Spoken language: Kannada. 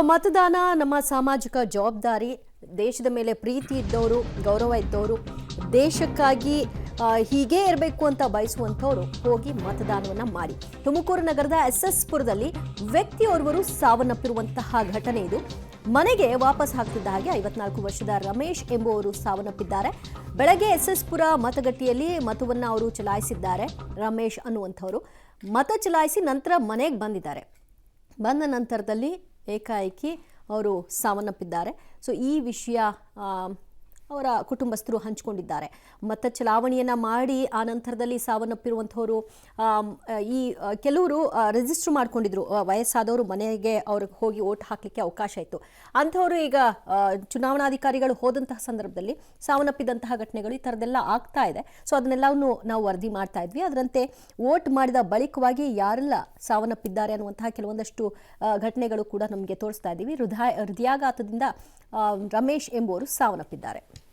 ಮತದಾನ ನಮ್ಮ ಸಾಮಾಜಿಕ ಜವಾಬ್ದಾರಿ. ದೇಶದ ಮೇಲೆ ಪ್ರೀತಿ ಇದ್ದವರು, ಗೌರವ ಇದ್ದವರು, ದೇಶಕ್ಕಾಗಿ ಹೀಗೆ ಇರಬೇಕು ಅಂತ ಬಯಸುವಂಥವರು ಹೋಗಿ ಮತದಾನವನ್ನ ಮಾಡಿ. ತುಮಕೂರು ನಗರದ SS ಪುರದಲ್ಲಿ ವ್ಯಕ್ತಿಯೋರ್ವರು ಸಾವನ್ನಪ್ಪಿರುವಂತಹ ಘಟನೆ ಇದು. ಮನೆಗೆ ವಾಪಸ್ ಹಾಕ್ತಿದ್ದ ಹಾಗೆ 54 ವರ್ಷದ ರಮೇಶ್ ಎಂಬುವರು ಸಾವನ್ನಪ್ಪಿದ್ದಾರೆ. ಬೆಳಗ್ಗೆ SS ಪುರ ಮತಗಟ್ಟೆಯಲ್ಲಿ ಮತವನ್ನ ಅವರು ಚಲಾಯಿಸಿದ್ದಾರೆ. ರಮೇಶ್ ಅನ್ನುವಂಥವರು ಮತ ಚಲಾಯಿಸಿ ನಂತರ ಮನೆಗೆ ಬಂದಿದ್ದಾರೆ. ಬಂದ ನಂತರದಲ್ಲಿ ಏಕಾಏಕಿ ಅವರು ಸಾವನ್ನಪ್ಪಿದ್ದಾರೆ. ಸೊ ಈ ವಿಷಯ ಅವರ ಕುಟುಂಬಸ್ಥರು ಹಂಚಿಕೊಂಡಿದ್ದಾರೆ. ಮತ ಚಲಾವಣೆಯನ್ನು ಮಾಡಿ ಆ ನಂತರದಲ್ಲಿ ಸಾವನ್ನಪ್ಪಿರುವಂಥವರು ಕೆಲವರು ರಿಜಿಸ್ಟರ್ ಮಾಡ್ಕೊಂಡಿದ್ರು. ವಯಸ್ಸಾದವರು ಮನೆಗೆ ಅವ್ರಿಗೆ ಹೋಗಿ ಓಟ್ ಹಾಕಲಿಕ್ಕೆ ಅವಕಾಶ ಇತ್ತು. ಅಂಥವರು ಈಗ ಚುನಾವಣಾಧಿಕಾರಿಗಳು ಹೋದಂತಹ ಸಂದರ್ಭದಲ್ಲಿ ಸಾವನ್ನಪ್ಪಿದಂತಹ ಘಟನೆಗಳು ಈ ಥರದ್ದೆಲ್ಲ ಆಗ್ತಾ ಇದೆ. ಸೊ ಅದನ್ನೆಲ್ಲವನ್ನು ನಾವು ವರದಿ ಮಾಡ್ತಾ ಇದ್ವಿ. ಅದರಂತೆ ವೋಟ್ ಮಾಡಿದ ಬಳಿಕವಾಗಿ ಯಾರೆಲ್ಲ ಸಾವನ್ನಪ್ಪಿದ್ದಾರೆ ಅನ್ನುವಂತಹ ಕೆಲವೊಂದಷ್ಟು ಘಟನೆಗಳು ಕೂಡ ನಮಗೆ ತೋರಿಸ್ತಾ ಇದ್ದೀವಿ. ಹೃದಯಾಘಾತದಿಂದ ರಮೇಶ್ ಎಂಬುವರು ಸಾವನ್ನಪ್ಪಿದ್ದಾರೆ.